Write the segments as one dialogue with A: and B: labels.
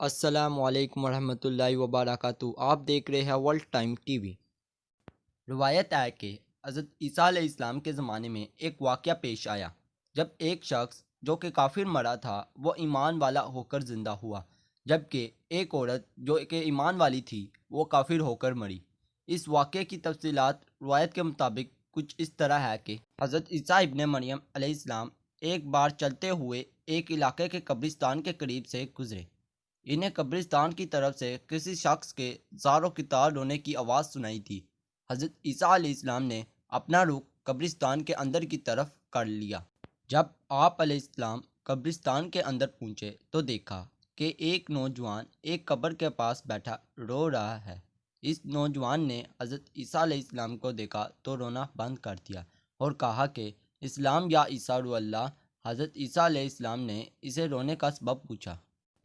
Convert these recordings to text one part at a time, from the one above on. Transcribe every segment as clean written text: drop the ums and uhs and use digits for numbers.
A: السلام علیکم ورحمۃ اللہ وبرکاتہ۔ آپ دیکھ رہے ہیں ورلڈ ٹائم ٹی وی۔ روایت ہے کہ حضرت عیسیٰ علیہ السلام کے زمانے میں ایک واقعہ پیش آیا جب ایک شخص جو کہ کافر مرا تھا وہ ایمان والا ہو کر زندہ ہوا، جبکہ ایک عورت جو کہ ایمان والی تھی وہ کافر ہو کر مری۔ اس واقعے کی تفصیلات روایت کے مطابق کچھ اس طرح ہے کہ حضرت عیسیٰ ابن مریم علیہ السلام ایک بار چلتے ہوئے ایک علاقے کے قبرستان کے قریب سے گزرے۔ انہیں قبرستان کی طرف سے کسی شخص کے زار و قطار رونے کی آواز سنائی تھی۔ حضرت عیسیٰ علیہ السلام نے اپنا رخ قبرستان کے اندر کی طرف کر لیا۔ جب آپ علیہ السلام قبرستان کے اندر پہنچے تو دیکھا کہ ایک نوجوان ایک قبر کے پاس بیٹھا رو رہا ہے۔ اس نوجوان نے حضرت عیسیٰ علیہ السلام کو دیکھا تو رونا بند کر دیا اور کہا کہ اسلام یا عیسیٰ رو اللہ۔ حضرت عیسیٰ علیہ السلام نے اسے رونے کا سبب پوچھا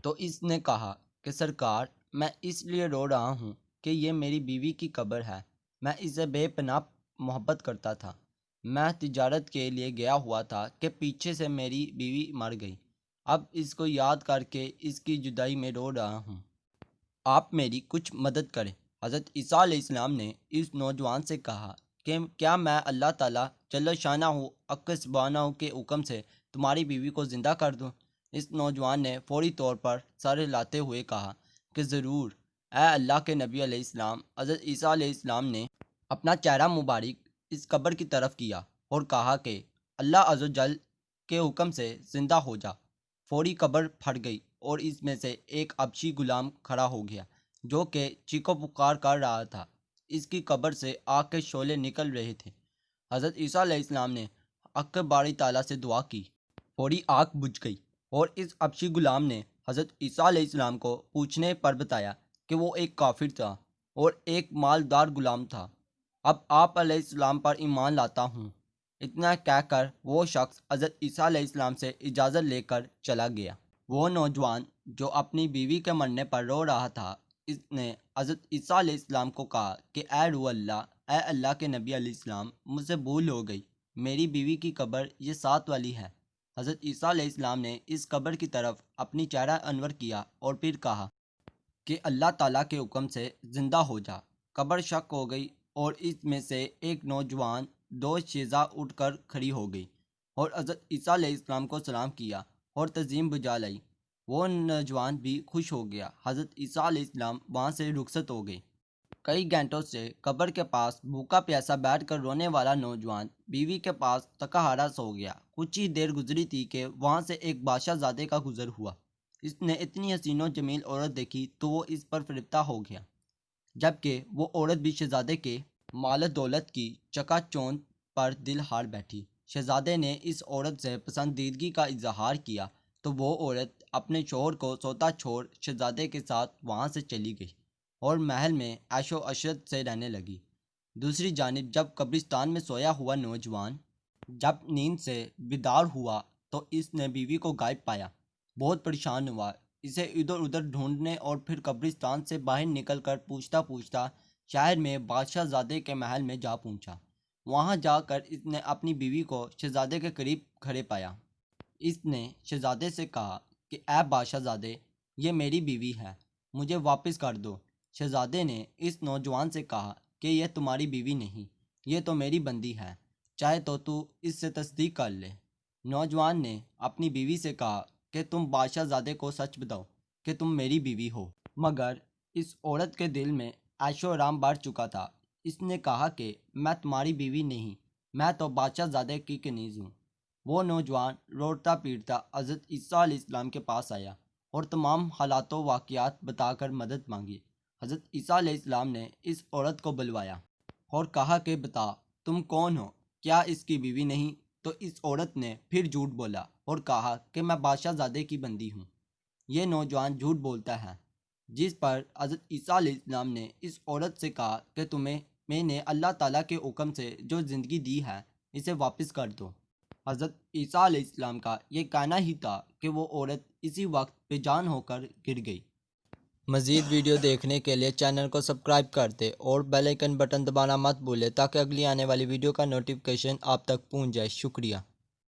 A: تو اس نے کہا کہ سرکار، میں اس لیے رو رہا ہوں کہ یہ میری بیوی کی قبر ہے۔ میں اسے بے پناہ محبت کرتا تھا۔ میں تجارت کے لیے گیا ہوا تھا کہ پیچھے سے میری بیوی مر گئی۔ اب اس کو یاد کر کے اس کی جدائی میں رو رہا ہوں۔ آپ میری کچھ مدد کریں۔ حضرت عیسیٰ علیہ السلام نے اس نوجوان سے کہا کہ کیا میں اللہ تعالیٰ جل شانہ حق سبحانہ کے حکم سے تمہاری بیوی کو زندہ کر دوں؟ اس نوجوان نے فوری طور پر سر ہلاتے ہوئے کہا کہ ضرور اے اللہ کے نبی علیہ السلام۔ حضرت عیسیٰ علیہ السلام نے اپنا چہرہ مبارک اس قبر کی طرف کیا اور کہا کہ اللہ عز و جل کے حکم سے زندہ ہو جا۔ فوری قبر پھٹ گئی اور اس میں سے ایک حبشی غلام کھڑا ہو گیا جو کہ چیخو پکار کر رہا تھا۔ اس کی قبر سے آگ کے شعلے نکل رہے تھے۔ حضرت عیسیٰ علیہ السلام نے حق باری تعالیٰ سے دعا کی، فوری آگ بجھ گئی اور اس حبشی غلام نے حضرت عیسیٰ علیہ السلام کو پوچھنے پر بتایا کہ وہ ایک کافر تھا اور ایک مالدار غلام تھا۔ اب آپ علیہ السلام پر ایمان لاتا ہوں۔ اتنا کہہ کر وہ شخص حضرت عیسیٰ علیہ السلام سے اجازت لے کر چلا گیا۔ وہ نوجوان جو اپنی بیوی کے مرنے پر رو رہا تھا، اس نے حضرت عیسیٰ علیہ السلام کو کہا کہ اے روح اللہ، اے اللہ کے نبی علیہ السلام، مجھ سے بھول ہو گئی۔ میری بیوی کی قبر یہ ساتھ والی ہے۔ حضرت عیسیٰ علیہ السلام نے اس قبر کی طرف اپنی چہرہ انور کیا اور پھر کہا کہ اللہ تعالیٰ کے حکم سے زندہ ہو جا۔ قبر شق ہو گئی اور اس میں سے ایک نوجوان دو شیزہ اٹھ کر کھڑی ہو گئی اور حضرت عیسیٰ علیہ السلام کو سلام کیا اور تعظیم بجا لائی۔ وہ نوجوان بھی خوش ہو گیا۔ حضرت عیسیٰ علیہ السلام وہاں سے رخصت ہو گئے۔ کئی گھنٹوں سے قبر کے پاس بھوکا پیاسا بیٹھ کر رونے والا نوجوان بیوی کے پاس تکا ہارا سو گیا۔ کچھ ہی دیر گزری تھی کہ وہاں سے ایک بادشاہ زادے کا گزر ہوا۔ اس نے اتنی حسین و جمیل عورت دیکھی تو وہ اس پر فریفتہ ہو گیا، جبکہ وہ عورت بھی شہزادے کے مال دولت کی چکا چوند پر دل ہار بیٹھی۔ شہزادے نے اس عورت سے پسندیدگی کا اظہار کیا تو وہ عورت اپنے شوہر کو سوتا چھوڑ شہزادے کے ساتھ وہاں سے چلی گئی اور محل میں عیش و عشرت سے رہنے لگی۔ دوسری جانب جب قبرستان میں سویا ہوا نوجوان جب نیند سے بیدار ہوا تو اس نے بیوی کو غائب پایا۔ بہت پریشان ہوا، اسے ادھر ادھر ڈھونڈنے اور پھر قبرستان سے باہر نکل کر پوچھتا پوچھتا شہر میں بادشاہ زادے کے محل میں جا پہنچا۔ وہاں جا کر اس نے اپنی بیوی کو شہزادے کے قریب کھڑے پایا۔ اس نے شہزادے سے کہا کہ اے بادشاہ زادے، یہ میری بیوی ہے، مجھے واپس کر دو۔ شہزادے نے اس نوجوان سے کہا کہ یہ تمہاری بیوی نہیں، یہ تو میری بندی ہے، چاہے تو اس سے تصدیق کر لے۔ نوجوان نے اپنی بیوی سے کہا کہ تم بادشاہ زادے کو سچ بتاؤ کہ تم میری بیوی ہو۔ مگر اس عورت کے دل میں عیش و آرام بڑھ چکا تھا۔ اس نے کہا کہ میں تمہاری بیوی نہیں، میں تو بادشاہ زادے کی کنیز ہوں۔ وہ نوجوان روتا پیٹتا حضرت عیسیٰ علیہ السلام کے پاس آیا اور تمام حالات و واقعات بتا کر مدد مانگی۔ حضرت عیسیٰ علیہ السلام نے اس عورت کو بلوایا اور کہا کہ بتا تم کون ہو، کیا اس کی بیوی نہیں؟ تو اس عورت نے پھر جھوٹ بولا اور کہا کہ میں بادشاہ زادے کی بندی ہوں۔ یہ نوجوان جھوٹ بولتا ہے، جس پر حضرت عیسیٰ علیہ السلام نے اس عورت سے کہا کہ تمہیں میں نے اللہ تعالیٰ کے حکم سے جو زندگی دی ہے اسے واپس کر دو۔ حضرت عیسیٰ علیہ السلام کا یہ کہنا ہی تھا کہ وہ عورت اسی وقت بے جان ہو کر گر گئی۔ مزید ویڈیو دیکھنے کے لیے چینل کو سبسکرائب کر دیں اور بیل آئیکن بٹن دبانا مت بھولیں تاکہ اگلی آنے والی ویڈیو کا نوٹیفیکیشن آپ تک پہنچ جائے۔ شکریہ۔